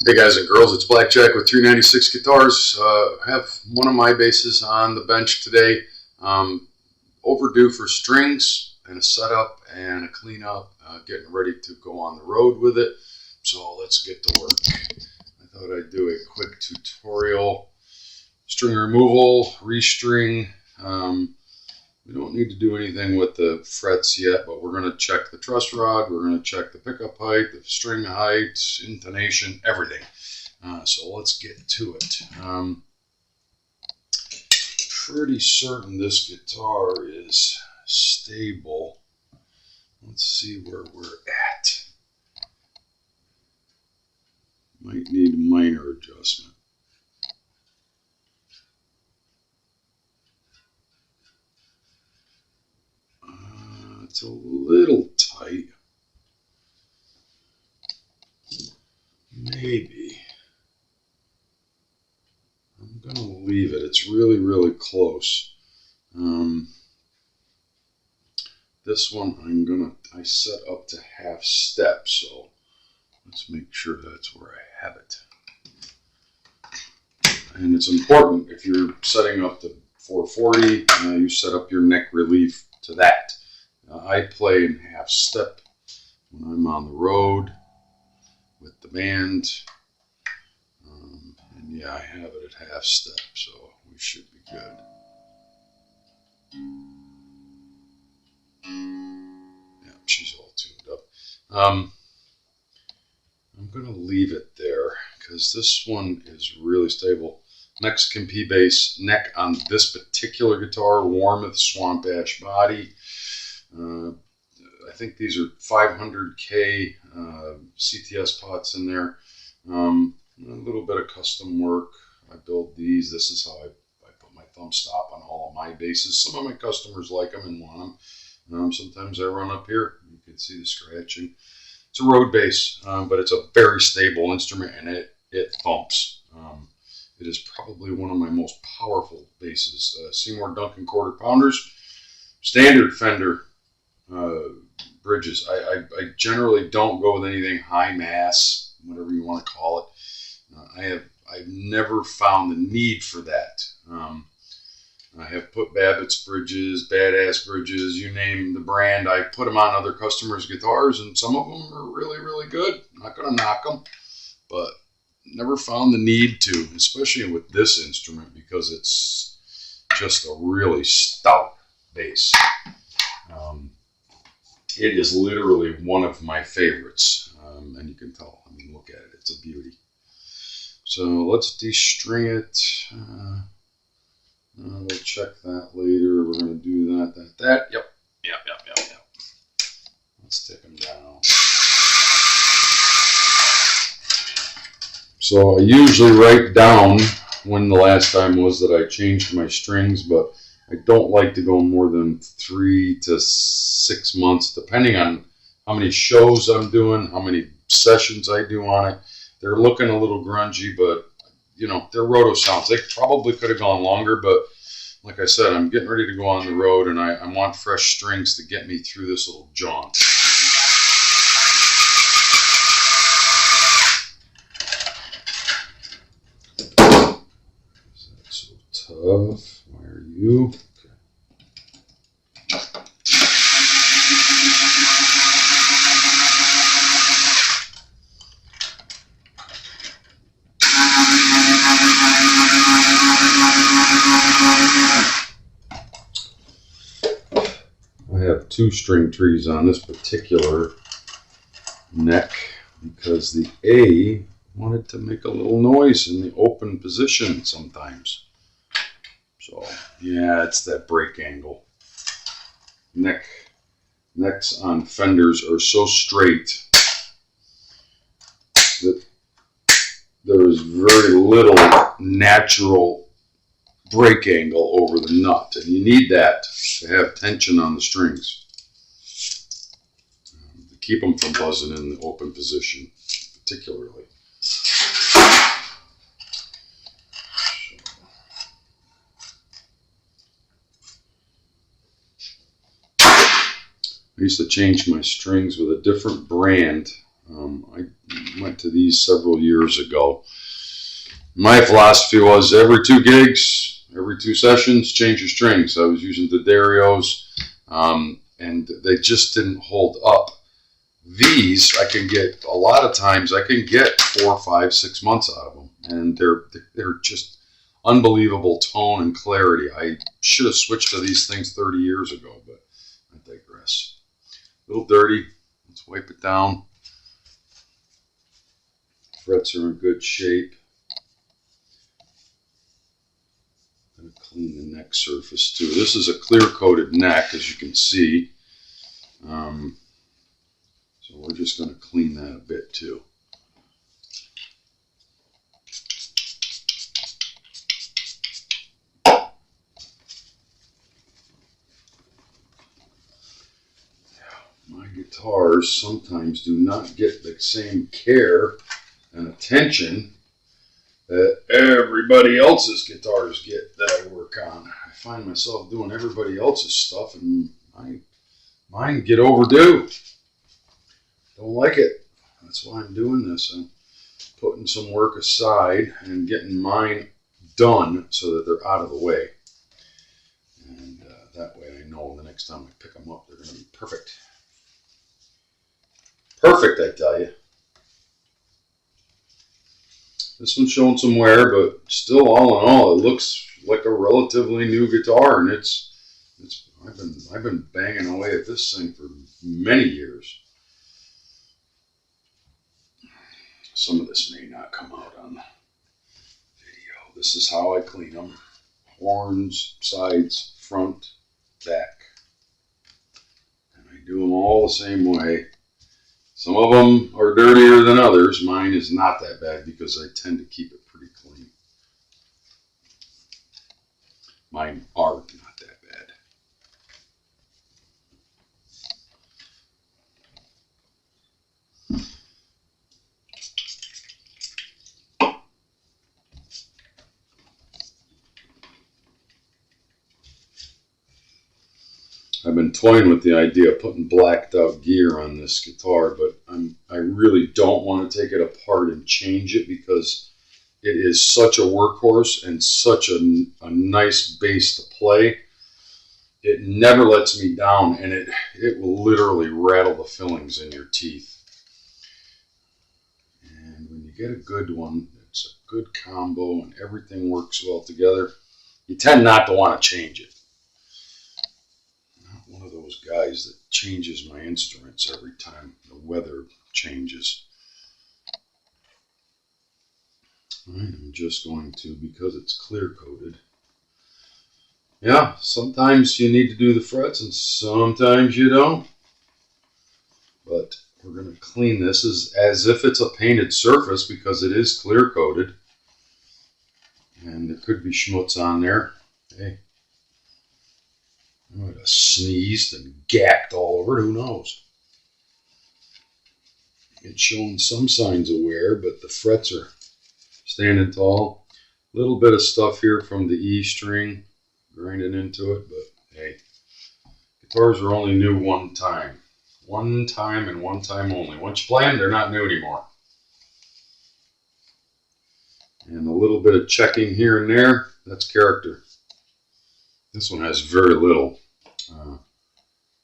Hey guys and girls, it's Blackjack with 396 Guitars. I have one of my basses on the bench today. Overdue for strings and a setup and a cleanup, getting ready to go on the road with it. So let's get to work. I thought I'd do a quick tutorial. String removal, restring. We don't need to do anything with the frets yet, but we're going to check the truss rod, we're going to check the pickup height, the string height, intonation, everything. So let's get to it. Pretty certain this guitar is stable. Let's see where we're at. Might need a minor adjustment. It's a little tight. Maybe. I'm going to leave it. It's really close. This one I set up to half step, so let's make sure that's where I have it. And it's important if you're setting up to 440, you set up your neck relief to that. I play in half step when I'm on the road with the band. And yeah, I have it at half step, so we should be good. Yeah, she's all tuned up. I'm going to leave it there because this one is really stable. Mexican P bass neck on this particular guitar, Warmoth Swamp Ash body. I think these are 500K CTS pots in there. A little bit of custom work. I build these. This is how I put my thumb stop on all of my basses. Some of my customers like them and want them. Sometimes I run up here. You can see the scratching. It's a road bass, but it's a very stable instrument, and it thumps. It is probably one of my most powerful basses. Seymour Duncan quarter pounders, standard Fender bridges. I generally don't go with anything high mass, whatever you want to call it. I've never found the need for that. I have put Babbitt's bridges, Badass bridges, you name the brand. I put them on other customers' guitars, and some of them are really good. I'm not going to knock them, but never found the need to, especially with this instrument, because it's just a really stout bass. It is literally one of my favorites, and you can tell. I mean, look at it. It's a beauty. So let's de-string it. We'll check that later. We're going to do that. Yep. Let's take them down. So I usually write down when the last time was that I changed my strings, but I don't like to go more than 3 to 6 months, depending on how many shows I'm doing, how many sessions I do on it. They're looking a little grungy, but you know, they're roto sounds. They probably could have gone longer, but like I said, I'm getting ready to go on the road, and I want fresh strings to get me through this little jaunt. Is that so tough? Why are you? I have 2 string trees on this particular neck because the A wanted to make a little noise in the open position sometimes. So yeah, it's that break angle. Necks on Fenders are so straight that there is very little natural break angle over the nut, and you need that to have tension on the strings to keep them from buzzing in the open position, particularly. I used to change my strings with a different brand I went to these several years ago. My philosophy was every 2 gigs, every 2 sessions, change your strings. I was using the Darios, and they just didn't hold up. These, I can get, a lot of times, I can get 4, 5, 6 months out of them. And they're just unbelievable tone and clarity. I should have switched to these things 30 years ago, but I digress. A little dirty. Let's wipe it down. Frets are in good shape. I'm going to clean the neck surface too. This is a clear-coated neck, as you can see. So we're just going to clean that a bit too. My guitars sometimes do not get the same care and attention that everybody else's guitars get that I work on. I find myself doing everybody else's stuff and mine get overdue. Don't like it. That's why I'm doing this. I'm putting some work aside and getting mine done so that they're out of the way. And that way I know the next time I pick them up, they're going to be perfect. Perfect, I tell you. This one's showing some wear, but still, all in all, it looks like a relatively new guitar, and I've been banging away at this thing for many years. Some of this may not come out on video. This is how I clean them: horns, sides, front, back, and I do them all the same way. Some of them are dirtier than others. Mine is not that bad because I tend to keep it pretty clean. Mine are not that bad. I've been toying with the idea of putting blacked out gear on this guitar, but I really don't want to take it apart and change it because it is such a workhorse and such a nice bass to play. It never lets me down, and it will literally rattle the fillings in your teeth. And when you get a good one, it's a good combo and everything works well together, you tend not to want to change it. One of those guys that changes my instruments every time the weather changes. I'm just going to, because it's clear coated. Yeah, sometimes you need to do the frets and sometimes you don't. But we're going to clean this as if it's a painted surface because it is clear coated. And there could be schmutz on there. Hey. I would have sneezed and gacked all over it, who knows? It's showing some signs of wear, but the frets are standing tall. A little bit of stuff here from the E string grinding into it, but hey, guitars are only new one time. One time and one time only. Once you play them, they're not new anymore. And a little bit of checking here and there, that's character. This one has very little.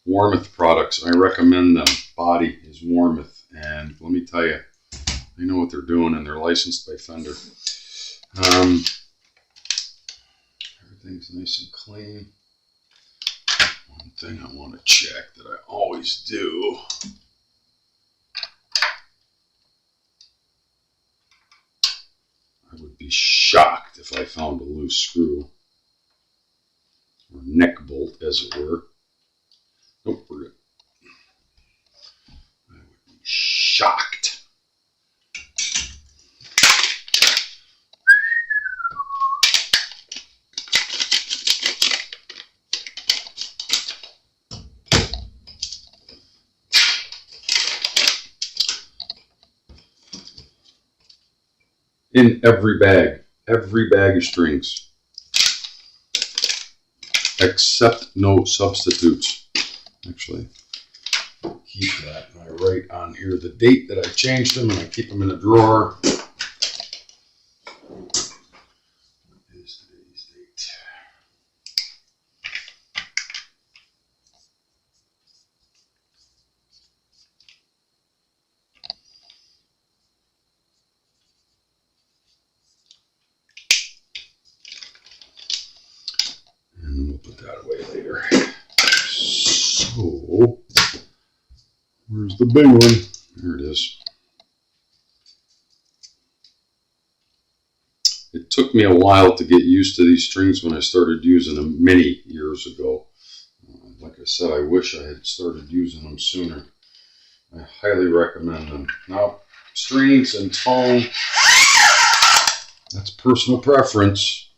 Warmouth products, I recommend them. Body is Warmouth, and let me tell you, they know what they're doing, and they're licensed by Fender. Everything's nice and clean. One thing I want to check that I always do. I would be shocked if I found a loose screw. Or neck bolt, as it were. Nope, we're good. I would be shocked. In every bag of strings. Except no substitutes. Actually, keep that. And I write on here the date that I changed them, and I keep them in a drawer. What is today's date? And we'll put that away later. So, where's the big one? There it is. It took me a while to get used to these strings when I started using them many years ago. Like I said, I wish I had started using them sooner. I highly recommend them. Now, strings and tone, that's personal preference.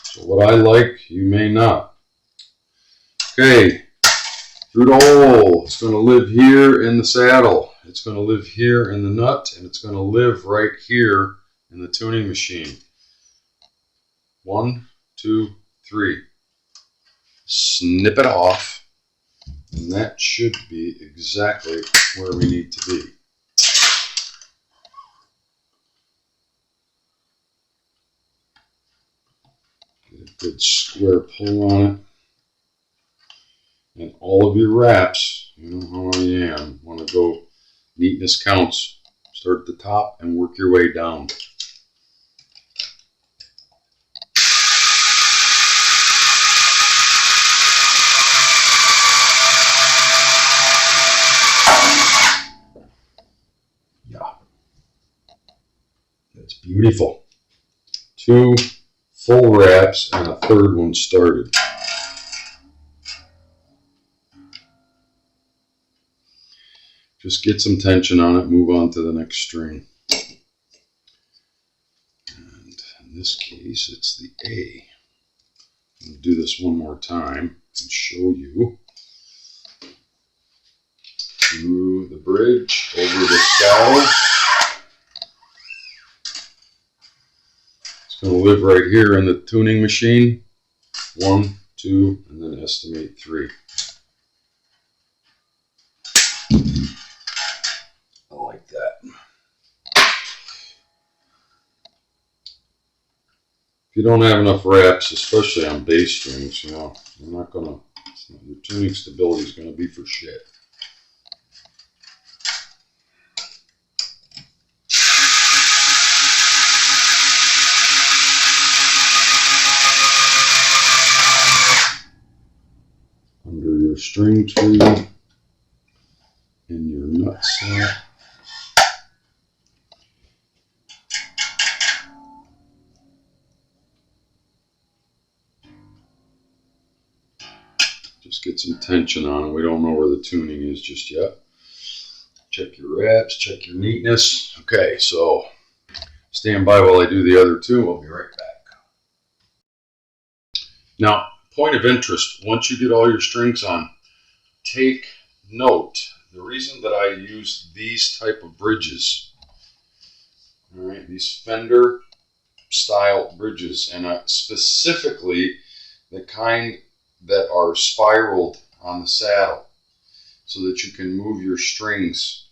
So what I like, you may not. Okay, through the hole. It's going to live here in the saddle. It's going to live here in the nut, and it's going to live right here in the tuning machine. 1, 2, 3. Snip it off, and that should be exactly where we need to be. Get a good square pull on it. And all of your wraps, you know how I am, want to go neatness counts. Start at the top and work your way down. That's beautiful. 2 full wraps and a third one started. Just get some tension on it, move on to the next string. And in this case, it's the A. I'll do this one more time and show you. Through the bridge, over the saddle. It's going to live right here in the tuning machine. 1, 2, and then estimate 3. I like that. If you don't have enough wraps, especially on bass strings, you know, you're not going to, your tuning stability is going to be for shit. Under your string tree, in your nut slot. Just get some tension on it. We don't know where the tuning is just yet. Check your wraps, check your neatness. Okay, so stand by while I do the other two. I'll be right back. Now, point of interest, once you get all your strings on, take note. The reason that I use these type of bridges, all right, these Fender style bridges, and specifically the kind that are spiraled on the saddle, so that you can move your strings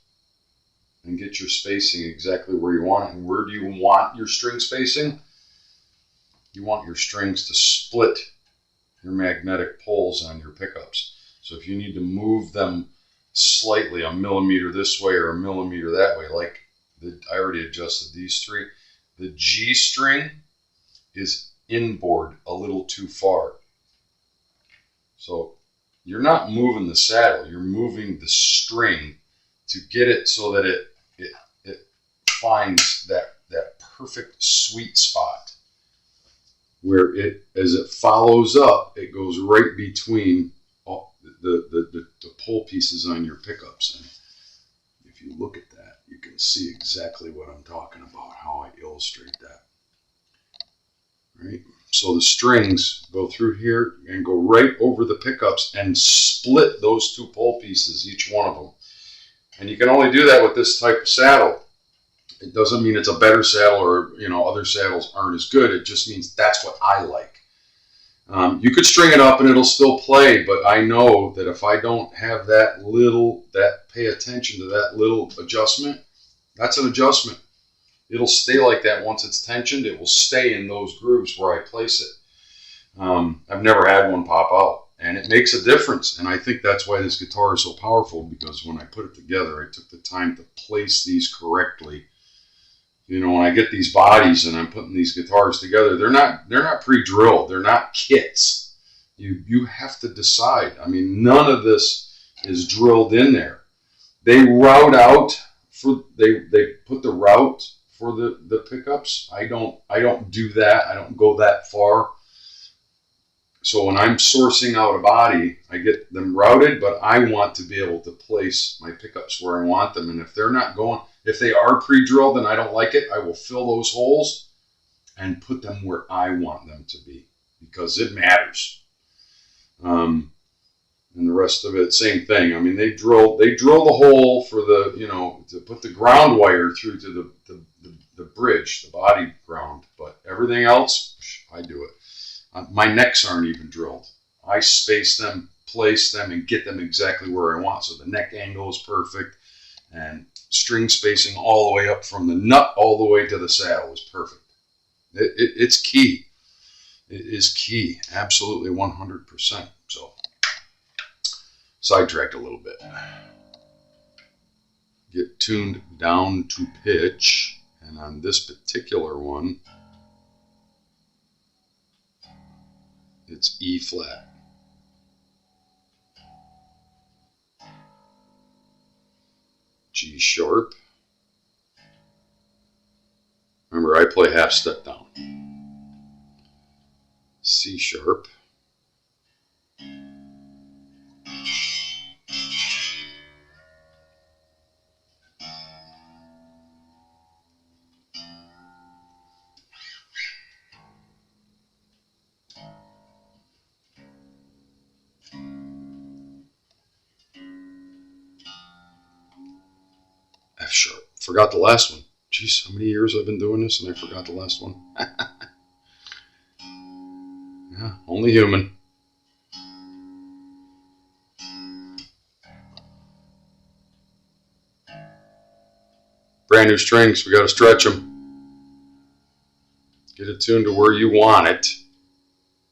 and get your spacing exactly where you want it. And where do you want your string spacing? You want your strings to split your magnetic poles on your pickups. So if you need to move them slightly, a millimeter this way or a millimeter that way, like I already adjusted these 3. The G string is inboard a little too far. So you're not moving the saddle, you're moving the string to get it so that it finds that perfect sweet spot where it, as it follows up, it goes right between the pole pieces on your pickups. And if you look at that, you can see exactly what I'm talking about, how I illustrate that. Right? So the strings go through here and go right over the pickups and split those 2 pole pieces, each one of them. And you can only do that with this type of saddle. It doesn't mean it's a better saddle or, you know, other saddles aren't as good. It just means that's what I like. You could string it up and it'll still play, but I know that if I don't have pay attention to that little adjustment, that's an adjustment. It'll stay like that once it's tensioned. It will stay in those grooves where I place it. I've never had one pop out, and it makes a difference. And I think that's why this guitar is so powerful, because when I put it together, I took the time to place these correctly. You know, when I get these bodies and I'm putting these guitars together, they're not pre-drilled. They're not kits. You have to decide. I mean, none of this is drilled in there. They route out they put the route for the pickups. I don't do that. I don't go that far. So when I'm sourcing out a body, I get them routed, but I want to be able to place my pickups where I want them. And if they are pre-drilled and I don't like it, I will fill those holes and put them where I want them to be, because it matters. And the rest of it, same thing. I mean, they drill the hole for to put the ground wire through to the bridge, the body ground, but everything else, I do it. My necks aren't even drilled. I space them, place them, and get them exactly where I want. So the neck angle is perfect, and string spacing all the way up from the nut all the way to the saddle is perfect. It's key. It is key. Absolutely 100%. So, sidetracked a little bit. Get tuned down to pitch, and on this particular one, it's E flat. G sharp. Remember, I play half step down. C sharp. F sharp. Forgot the last one. Jeez, how many years I've been doing this and I forgot the last one. Yeah, only human. Brand new strings, we got to stretch them. Get it tuned to where you want it.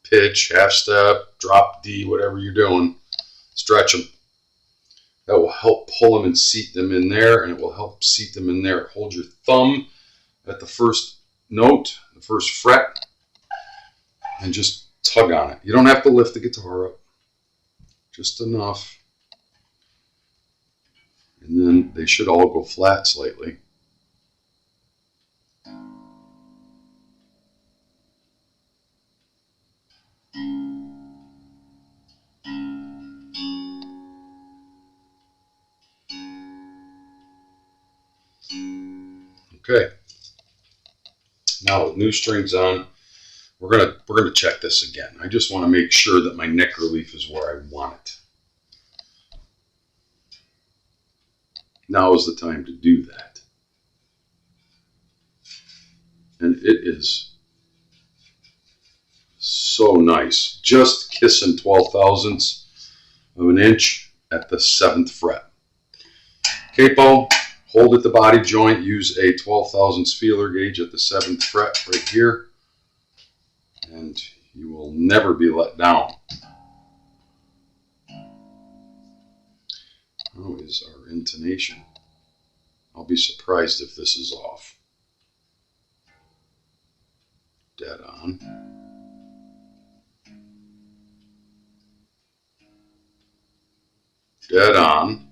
Pitch, half step, drop D, whatever you're doing. Stretch them. That will help pull them and seat them in there, and it will help seat them in there. Hold your thumb at the first note, the first fret, and just tug on it. You don't have to lift the guitar up, just enough. And then they should all go flat slightly. Okay. Now with new strings on, we're gonna check this again. I just want to make sure that my neck relief is where I want it. Now is the time to do that. And it is so nice. Just kissing 12 thousandths of an inch at the 7th fret. Capo. Hold at the body joint, use a 12 thousandths feeler gauge at the 7th fret right here, and you will never be let down. How is our intonation? I'll be surprised if this is off. Dead on. Dead on.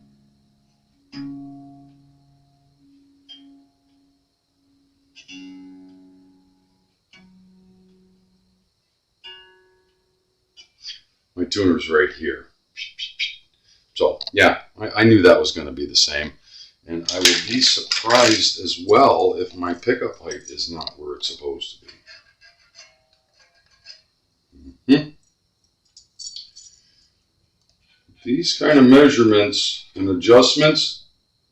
My tuner's right here. So, yeah, I knew that was going to be the same. And I will be surprised as well if my pickup height is not where it's supposed to be. These kind of measurements and adjustments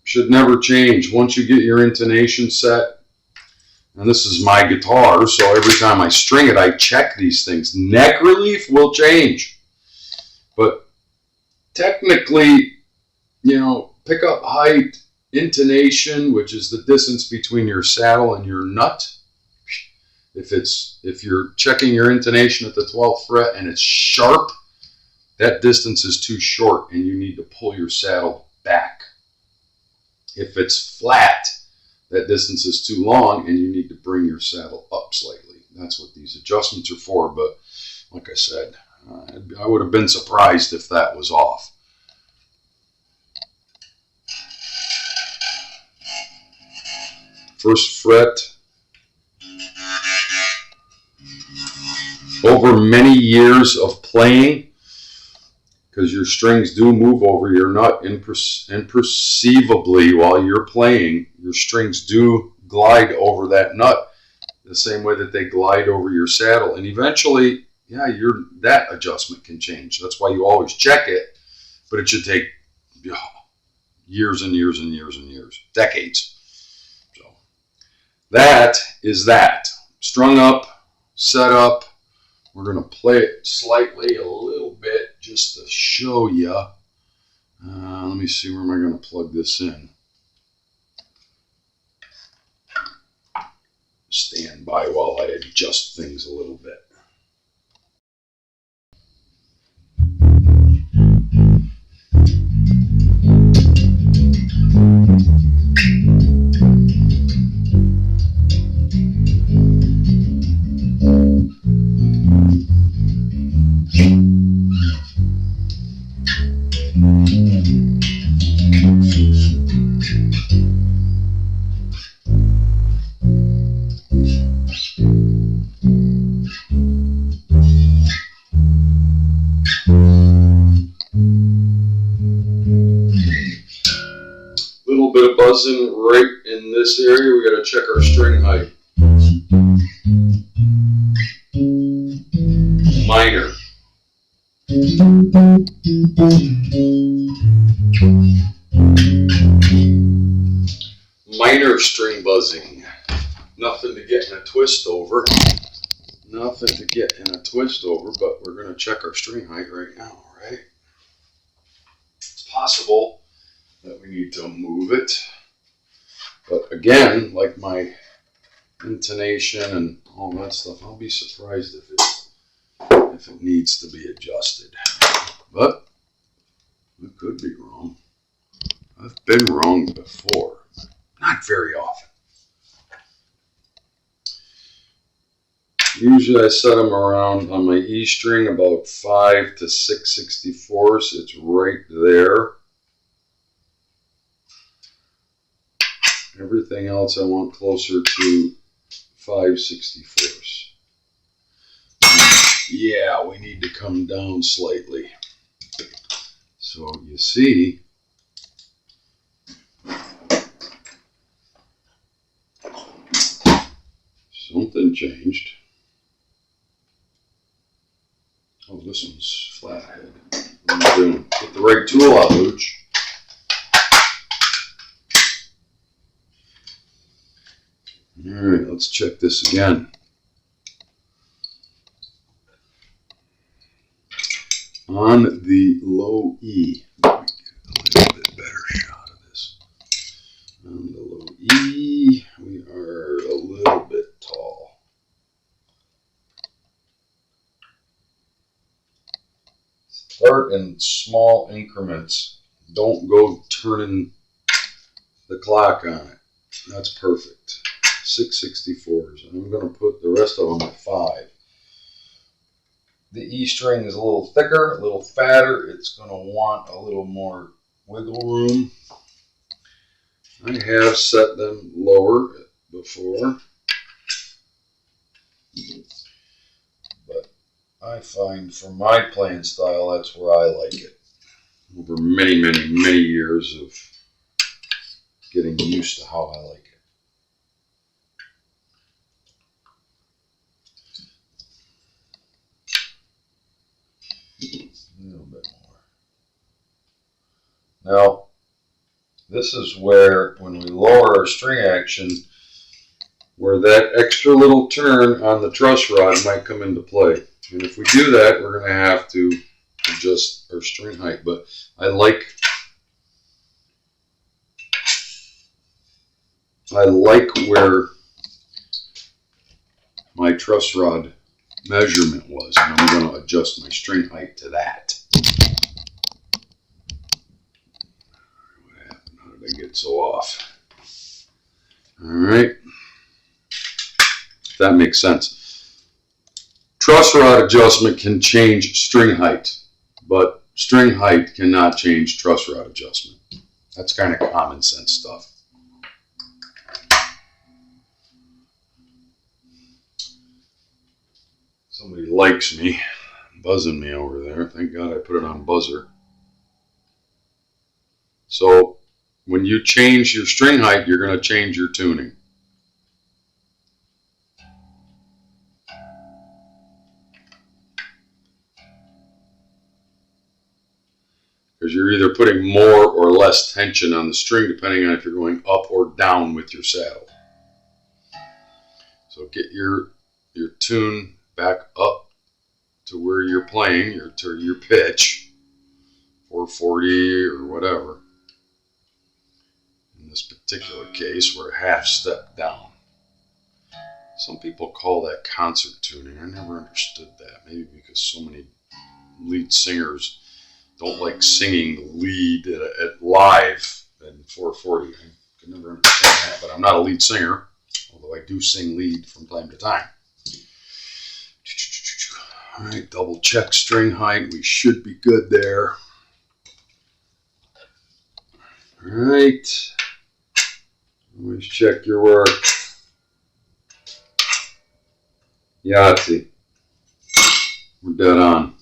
should never change. Once you get your intonation set, And this is my guitar, so every time I string it, I check these things. Neck relief will change. But technically, you know, pickup height, intonation, which is the distance between your saddle and your nut. If you're checking your intonation at the 12th fret and it's sharp, that distance is too short and you need to pull your saddle back. If it's flat, that distance is too long and you need to bring your saddle up slightly. That's what these adjustments are for, but like I said, I would have been surprised if that was off. First fret. Over many years of playing, because your strings do move over your nut imperceivably while you're playing, your strings do glide over that nut the same way that they glide over your saddle. And eventually, yeah, that adjustment can change. That's why you always check it, but it should take years and years and years and years, decades. So that is that. Strung up, set up. We're going to play it slightly a little bit just to show you. Let me see, where am I going to plug this in? Stand by while I adjust things a little bit. Little bit of buzzing right in this area. We got to check our string height. Minor. Minor string buzzing. Nothing to get in a twist over. Nothing to get in a twist over, but we're going to check our string height right now, right? It's possible that we need to move it. But again, like my intonation and all that stuff, I'll be surprised if it needs to be adjusted. But I could be wrong. I've been wrong before. Not very often. Usually I set them around on my E string about 5 to 6/64. It's right there. Everything else I want closer to 5/64. Yeah, we need to come down slightly. So you see, something changed. Oh, this one's flathead. What are you doing? Get the right tool out, Luch. Alright, let's check this again. On the low E, let me get a little bit better shot of this. On the low E, we are a little bit tall. Start in small increments. Don't go turning the clock on it. That's perfect. 6/64s. I'm going to put the rest of them at 5. The E string is a little thicker, a little fatter. It's going to want a little more wiggle room. I have set them lower before, but I find for my playing style, that's where I like it. Over many, many, many years of getting used to how I like it. A little bit more. Now, this is where, when we lower our string action, where that extra little turn on the truss rod might come into play. And if we do that, we're going to have to adjust our string height. But I like where my truss rod measurement was, and I'm going to adjust my string height to that. What happened? How did I get so off? All right. If that makes sense. Truss rod adjustment can change string height, but string height cannot change truss rod adjustment. That's kind of common sense stuff. Somebody likes me, buzzing me over there. Thank God I put it on buzzer. So when you change your string height, you're going to change your tuning. Because you're either putting more or less tension on the string depending on if you're going up or down with your saddle. So get your tune back up to where you're playing, to your pitch, 440 or whatever. In this particular case, we're a half step down. Some people call that concert tuning. I never understood that. Maybe because so many lead singers don't like singing the lead at live in 440. I could never understand that, but I'm not a lead singer, although I do sing lead from time to time. All right, double check string height. We should be good there. All right. Always check your work. Yahtzee. We're dead on.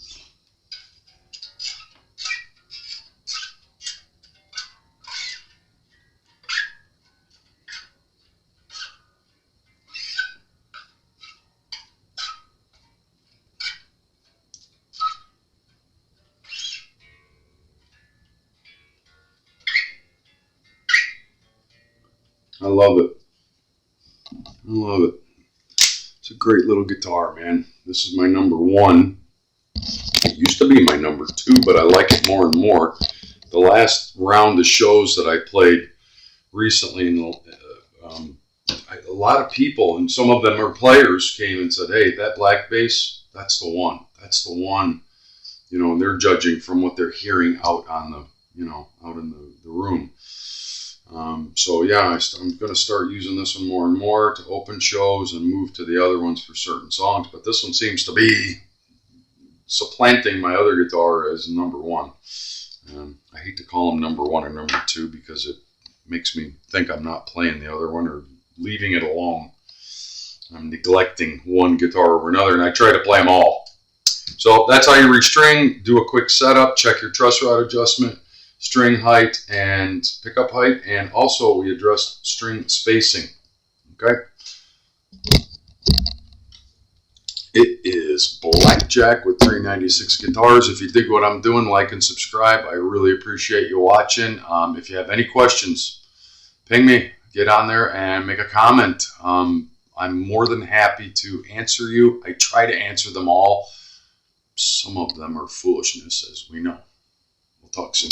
I love it. I love it. It's a great little guitar, man. This is my number one. It used to be my number two, but I like it more and more. The last round of shows that I played recently, a lot of people, and some of them are players, came and said, "Hey, that black bass, that's the one. That's the one." You know, and they're judging from what they're hearing out on the, out in the room. So yeah, I'm going to start using this one more and more to open shows and move to the other ones for certain songs. But this one seems to be supplanting my other guitar as number one. I hate to call them number one or number two because it makes me think I'm not playing the other one or leaving it alone. I'm neglecting one guitar over another, and I try to play them all. So that's how you restring. Do a quick setup, check your truss rod adjustment, string height and pickup height, and also we addressed string spacing. Okay. It is Blackjack with 396 Guitars. If you dig what I'm doing, like and subscribe. I really appreciate you watching. If you have any questions, ping me. Get on there and make a comment. I'm more than happy to answer you. I try to answer them all. Some of them are foolishness, as we know. We'll talk soon.